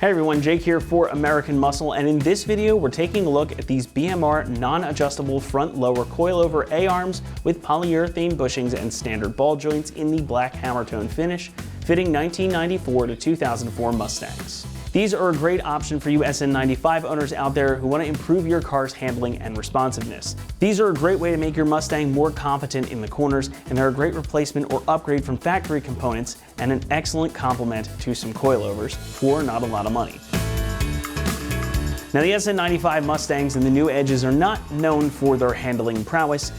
Hey everyone, Jake here for American Muscle, and in this video we're taking a look at these BMR non-adjustable front lower coilover A-arms with polyurethane bushings and standard ball joints in the black hammer tone finish, fitting 1994 to 2004 Mustangs. These are a great option for you SN95 owners out there who want to improve your car's handling and responsiveness. These are a great way to make your Mustang more confident in the corners, and they're a great replacement or upgrade from factory components and an excellent complement to some coilovers for not a lot of money. Now, the SN95 Mustangs and the new Edges are not known for their handling prowess,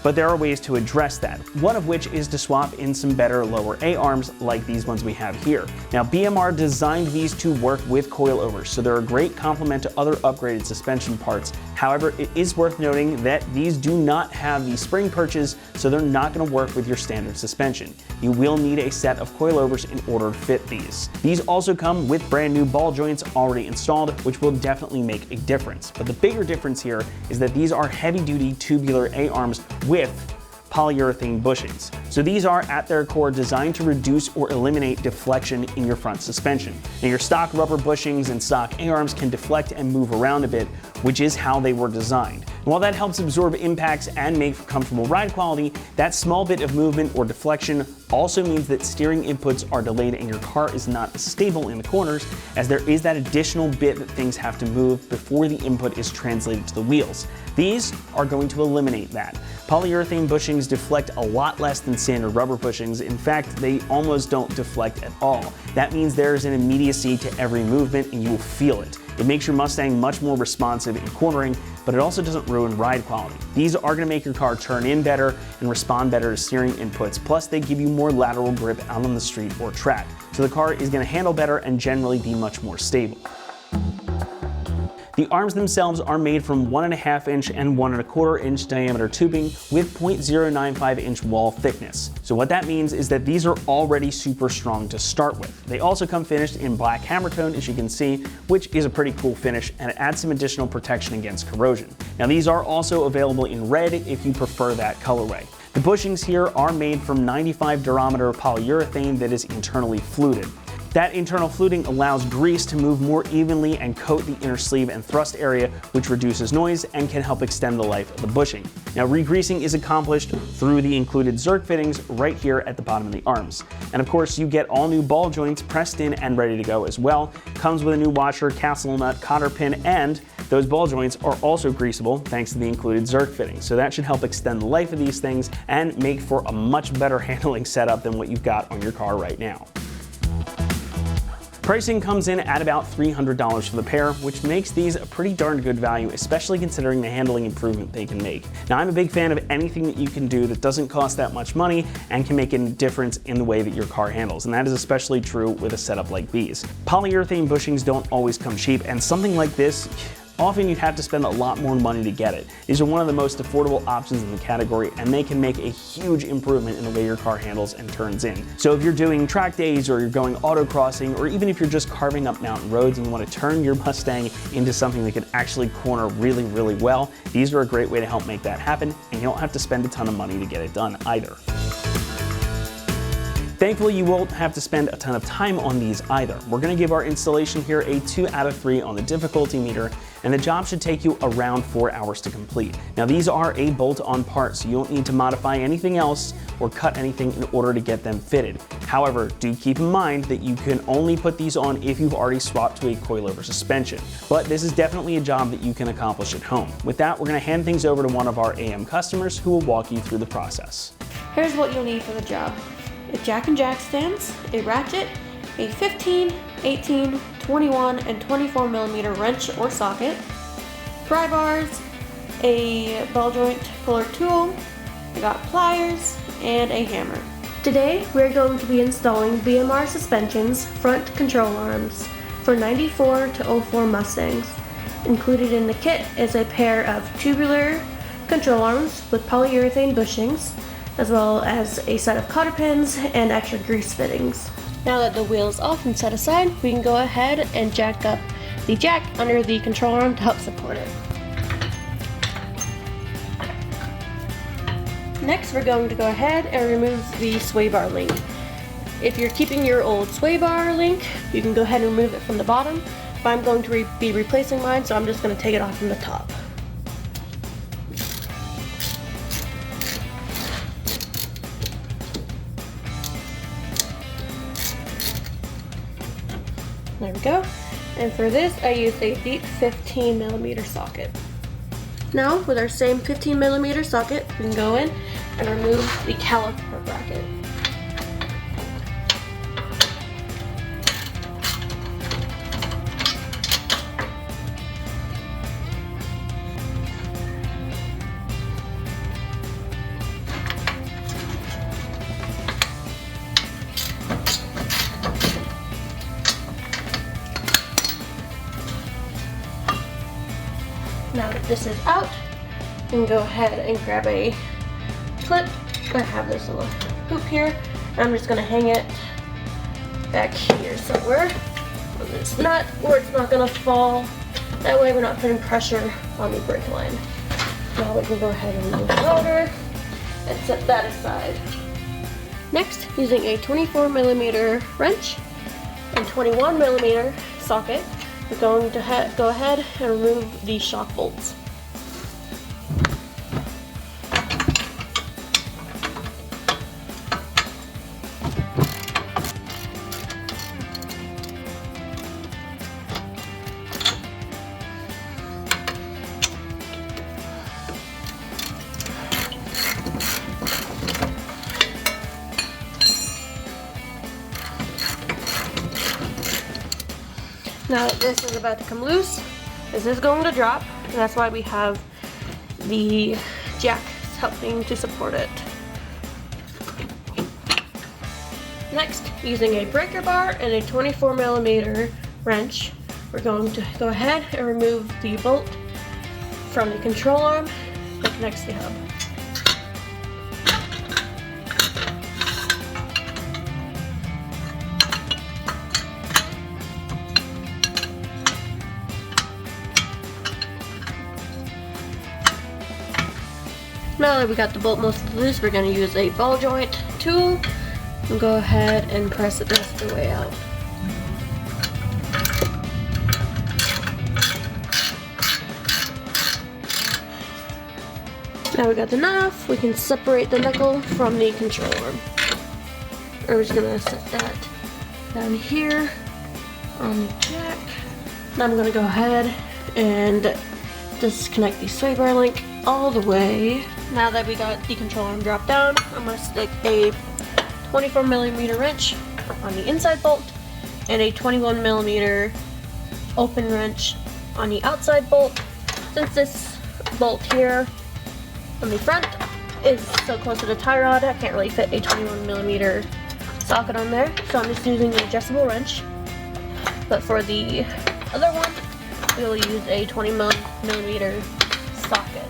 but there are ways to address that, one of which is to swap in some better lower A-arms like these ones we have here. Now, BMR designed these to work with coilovers, so they're a great complement to other upgraded suspension parts. However, it is worth noting that these do not have the spring perches, so they're not going to work with your standard suspension. You will need a set of coilovers in order to fit these. These also come with brand new ball joints already installed, which will definitely make a difference. But the bigger difference here is that these are heavy-duty tubular A-arms with polyurethane bushings. So these are at their core designed to reduce or eliminate deflection in your front suspension. Now, your stock rubber bushings and stock A-arms can deflect and move around a bit, which is how they were designed. And while that helps absorb impacts and make for comfortable ride quality, that small bit of movement or deflection also means that steering inputs are delayed and your car is not as stable in the corners, as there is that additional bit that things have to move before the input is translated to the wheels. These are going to eliminate that. Polyurethane bushings deflect a lot less than standard rubber bushings. In fact, they almost don't deflect at all. That means there's an immediacy to every movement and you will feel it. It makes your Mustang much more responsive in cornering, but it also doesn't ruin ride quality. These are going to make your car turn in better and respond better to steering inputs, plus they give you more lateral grip out on the street or track. So the car is going to handle better and generally be much more stable. The arms themselves are made from 1.5 inch and 1.25 inch diameter tubing with 0.095 inch wall thickness. So what that means is that these are already super strong to start with. They also come finished in black hammer tone, as you can see, which is a pretty cool finish, and it adds some additional protection against corrosion. Now, these are also available in red if you prefer that colorway. The bushings here are made from 95 durometer polyurethane that is internally fluted. That internal fluting allows grease to move more evenly and coat the inner sleeve and thrust area, which reduces noise and can help extend the life of the bushing. Now, re-greasing is accomplished through the included Zerk fittings right here at the bottom of the arms. And of course, you get all new ball joints pressed in and ready to go as well. Comes with a new washer, castle nut, cotter pin, and those ball joints are also greasable thanks to the included Zerk fittings. So that should help extend the life of these things and make for a much better handling setup than what you've got on your car right now. Pricing comes in at about $300 for the pair, which makes these a pretty darn good value, especially considering the handling improvement they can make. Now, I'm a big fan of anything that you can do that doesn't cost that much money and can make a difference in the way that your car handles, and that is especially true with a setup like these. Polyurethane bushings don't always come cheap, and something like this, often you'd have to spend a lot more money to get it. These are one of the most affordable options in the category, and they can make a huge improvement in the way your car handles and turns in. So if you're doing track days, or you're going autocrossing, or even if you're just carving up mountain roads and you want to turn your Mustang into something that can actually corner really, really well, these are a great way to help make that happen, and you don't have to spend a ton of money to get it done either. Thankfully, you won't have to spend a ton of time on these either. We're going to give our installation here a 2 out of 3 on the difficulty meter, and the job should take you around 4 hours to complete. Now, these are a bolt-on part, so you don't need to modify anything else or cut anything in order to get them fitted. However, do keep in mind that you can only put these on if you've already swapped to a coilover suspension. But this is definitely a job that you can accomplish at home. With that, we're going to hand things over to one of our AM customers who will walk you through the process. Here's what you'll need for the job: a jack and jack stands, a ratchet, a 15, 18, 21, and 24 millimeter wrench or socket, pry bars, a ball joint puller tool, I got pliers, and a hammer. Today we're going to be installing BMR Suspension's front control arms for 94 to 04 Mustangs. Included in the kit is a pair of tubular control arms with polyurethane bushings, as well as a set of cotter pins and extra grease fittings. Now that the wheel is off and set aside, we can go ahead and jack up the jack under the control arm to help support it. Next, we're going to go ahead and remove the sway bar link. If you're keeping your old sway bar link, you can go ahead and remove it from the bottom. But I'm going to be replacing mine, so I'm just going to take it off from the top. There we go. And for this, I used a deep 15mm socket. Now, with our same 15mm socket, we can go in and remove the caliper bracket. Now that this is out, you can go ahead and grab a clip. I have this little hoop here. I'm just going to hang it back here somewhere on this nut where it's not going to fall. That way we're not putting pressure on the brake line. Now we can go ahead and remove the motor and set that aside. Next, using a 24mm wrench and 21mm socket, we're going to go ahead and remove the shock bolts. Now that this is about to come loose, this is going to drop, and that's why we have the jack helping to support it. Next, using a breaker bar and a 24mm wrench, we're going to go ahead and remove the bolt from the control arm that connects the hub. Now that we got the bolt mostly loose, we're going to use a ball joint tool and go ahead and press it the rest of the way out. Now we got the nut off, we can separate the knuckle from the control arm. We're just going to set that down here on the jack. Now I'm going to go ahead and disconnect the sway bar link all the way. Now that we got the control arm dropped down, I'm going to stick a 24mm wrench on the inside bolt and a 21mm open wrench on the outside bolt. Since this bolt here on the front is so close to the tie rod, I can't really fit a 21mm socket on there, so I'm just using an adjustable wrench. But for the other one, we'll use a 20mm socket.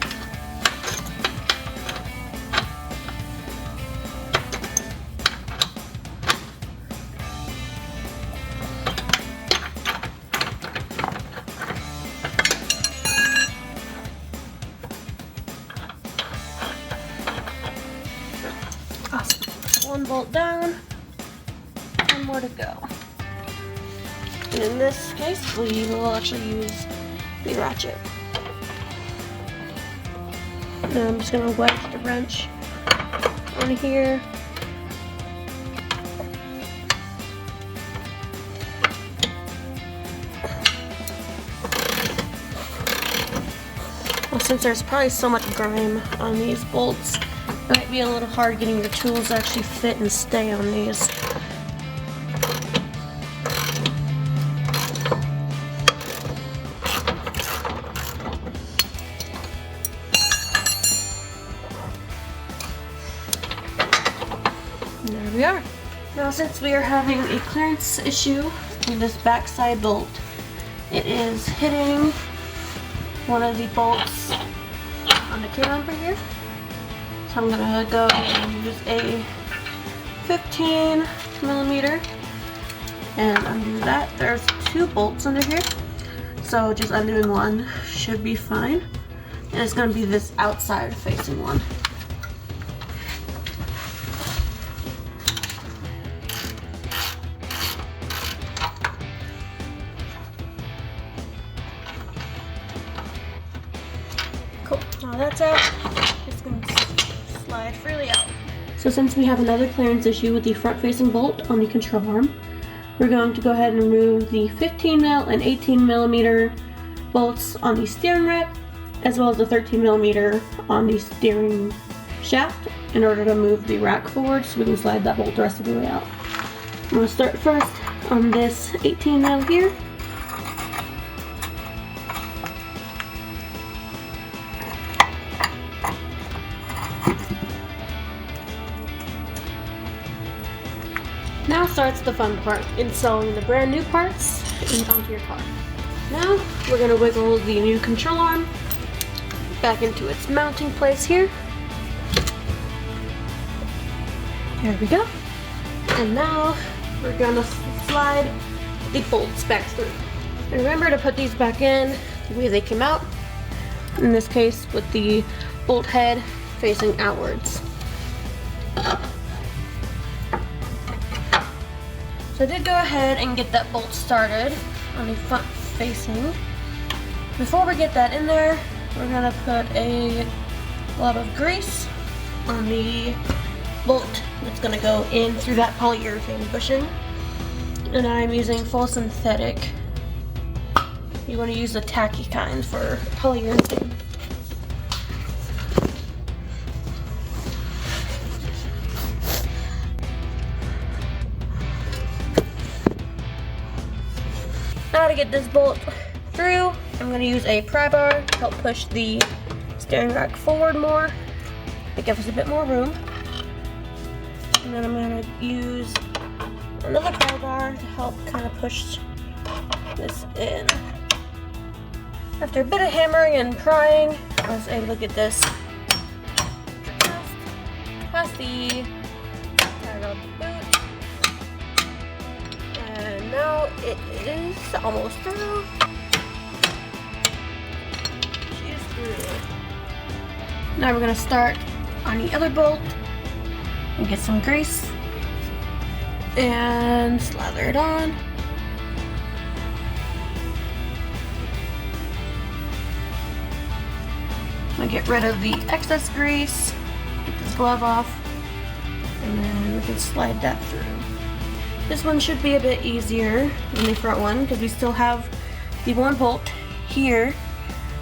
Awesome. One bolt down, one more to go. And in this case, we will actually use the ratchet. Now I'm just going to wedge the wrench on here. Well, since there's probably so much grime on these bolts, it might be a little hard getting your tools to actually fit and stay on these. There we are. Now since we are having a clearance issue with this backside bolt, it is hitting one of the bolts on the K-bumper here. So I'm gonna go and use a 15mm and undo that. There's two bolts under here, so just undoing one should be fine. And it's gonna be this outside facing one. Now that's out, it's going to slide freely out. So since we have another clearance issue with the front-facing bolt on the control arm, we're going to go ahead and remove the 15mm and 18mm bolts on the steering rack, as well as the 13mm on the steering shaft, in order to move the rack forward so we can slide that bolt the rest of the way out. I'm going to start first on this 18mm here. Now starts the fun part, installing the brand new parts onto your car. Now we're going to wiggle the new control arm back into its mounting place here. There we go. And now we're going to slide the bolts back through. And remember to put these back in the way they came out. In this case, with the bolt head facing outwards. So I did go ahead and get that bolt started on the front facing. Before we get that in there, we're gonna put a lot of grease on the bolt that's gonna go in through that polyurethane bushing. And I'm using full synthetic. You wanna use the tacky kind for polyurethane. Now to get this bolt through, I'm going to use a pry bar to help push the steering rack forward more. It gives us a bit more room. And then I'm going to use another pry bar to help kind of push this in. After a bit of hammering and prying, I was able to get this past the tag of the boot. And now it is almost through. She's through. Now we're going to start on the other bolt and get some grease and slather it on. I'm going to get rid of the excess grease, get this glove off, and then we can slide that through. This one should be a bit easier than the front one because we still have the one bolt here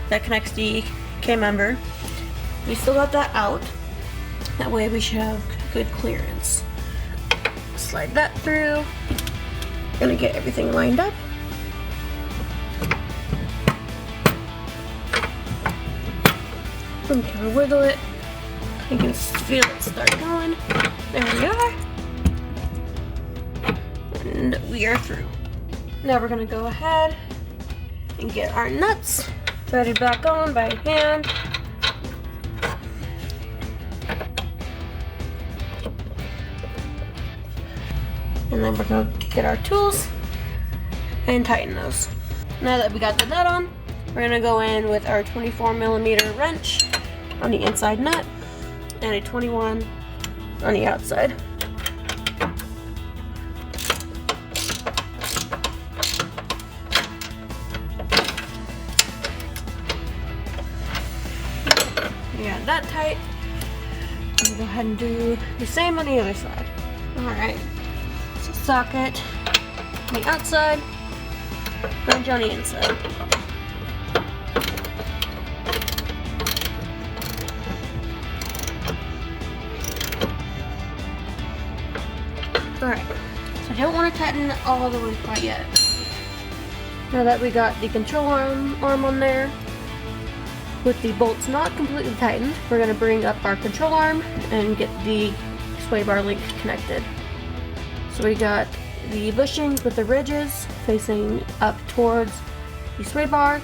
that connects the K-member. We still got that out. That way we should have good clearance. Slide that through. Gonna get everything lined up. I'm gonna wiggle it. You can feel it start going. There we are. And we are through. Now we're gonna go ahead and get our nuts threaded back on by hand. And then we're gonna get our tools and tighten those. Now that we got the nut on, we're gonna go in with our 24mm wrench on the inside nut and a 21 on the outside. We got that tight. I'm gonna go ahead and do the same on the other side. Alright, so socket on the outside, wrench on the inside. Alright, so I don't want to tighten it all the way quite yet. Now that we got the control arm on there, with the bolts not completely tightened, we're going to bring up our control arm and get the sway bar link connected. So we got the bushings with the ridges facing up towards the sway bar.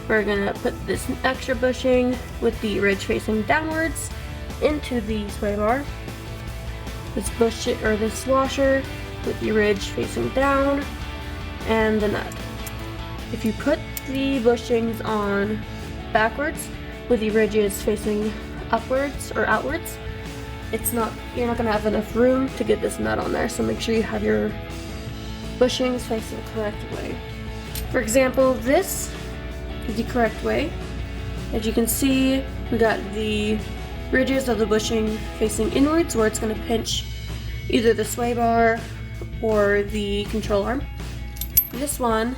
We're going to put this extra bushing with the ridge facing downwards into the sway bar. This washer with the ridge facing down, and the nut. If you put the bushings on backwards with the ridges facing upwards or outwards, you're not going to have enough room to get this nut on there, so make sure you have your bushings facing the correct way. For example, this is the correct way. As you can see, We got the ridges of the bushing facing inwards where it's going to pinch either the sway bar or the control arm. This one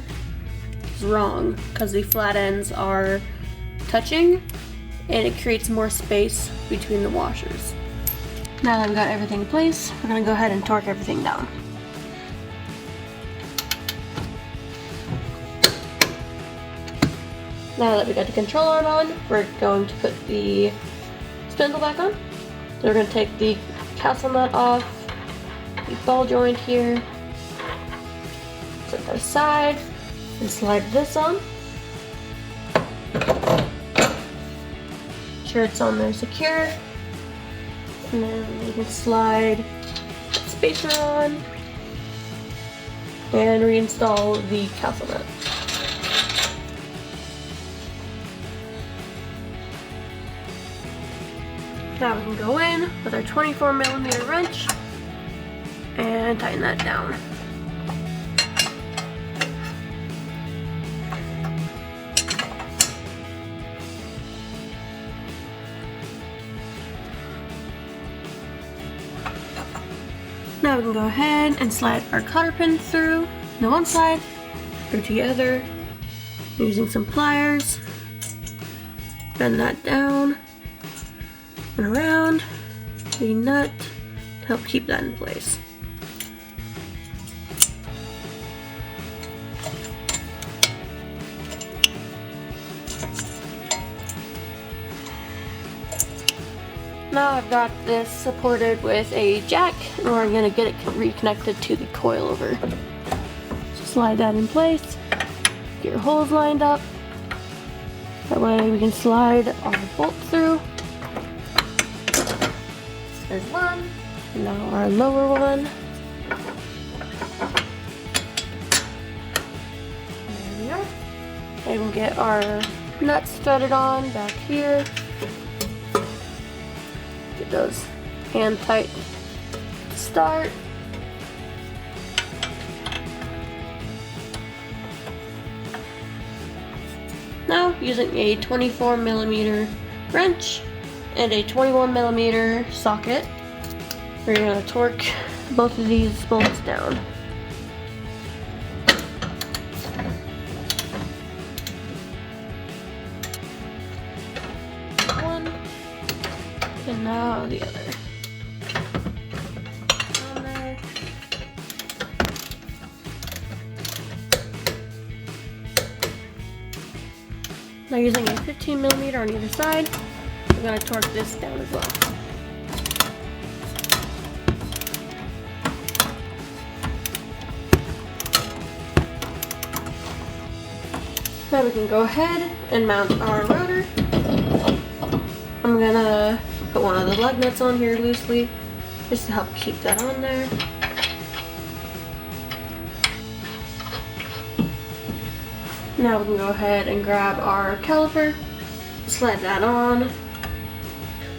is wrong because the flat ends are touching and it creates more space between the washers. Now that we've got everything in place, we're going to go ahead and torque everything down. Now that we got the control arm on, we're going to put the spindle back on. So we're going to take the castle nut off, the ball joint here, set that aside, and slide this on. Make sure it's on there secure. And then we can slide the spacer on and reinstall the castle nut. Now we can go in with our 24mm wrench and tighten that down. Now we can go ahead and slide our cotter pin through the one side, through to the other, using some pliers. Bend that down and around the nut to help keep that in place. Now I've got this supported with a jack and we're going to get it reconnected to the coilover. So slide that in place, get your holes lined up, that way we can slide our bolt through. There's one, and now our lower one. There we are. And we'll get our nuts threaded on back here. Get those hand tight to start. Now, using a 24mm wrench and a 21mm socket, we're going to torque both of these bolts down. One, and now the other. On there. Now using a 15mm on either side, we're going to torque this down as well. Now we can go ahead and mount our rotor. I'm going to put one of the lug nuts on here loosely, just to help keep that on there. Now we can go ahead and grab our caliper, slide that on.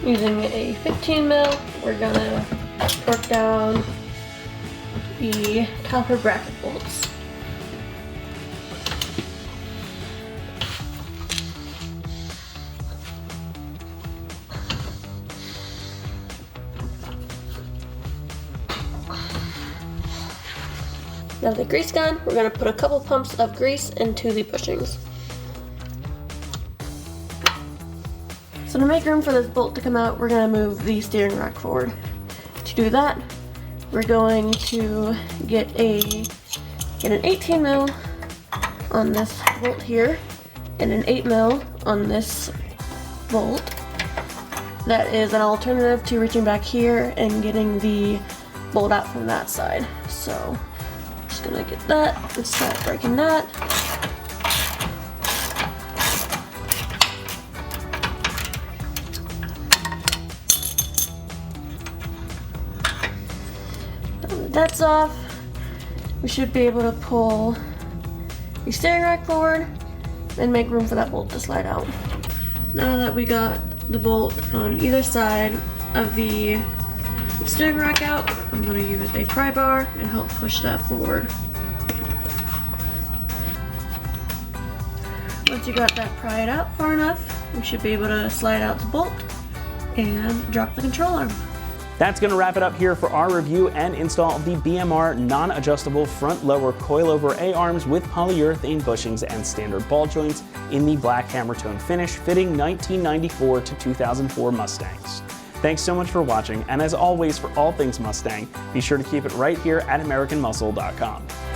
Using a 15mm, we're gonna torque down the caliper bracket bolts. Now the grease gun, we're gonna put a couple pumps of grease into the bushings. So to make room for this bolt to come out, we're going to move the steering rack forward. To do that, we're going to get an 18mm on this bolt here and an 8mm on this bolt. That is an alternative to reaching back here and getting the bolt out from that side. So I'm just going to get that and start breaking that. That's off. We should be able to pull the steering rack forward and make room for that bolt to slide out. Now that we got the bolt on either side of the steering rack out, I'm going to use a pry bar and help push that forward. Once you got that pried out far enough, we should be able to slide out the bolt and drop the control arm. That's going to wrap it up here for our review and install of the BMR non-adjustable front lower coilover A-arms with polyurethane bushings and standard ball joints in the black hammer-tone finish, fitting 1994 to 2004 Mustangs. Thanks so much for watching, and as always, for all things Mustang, be sure to keep it right here at AmericanMuscle.com.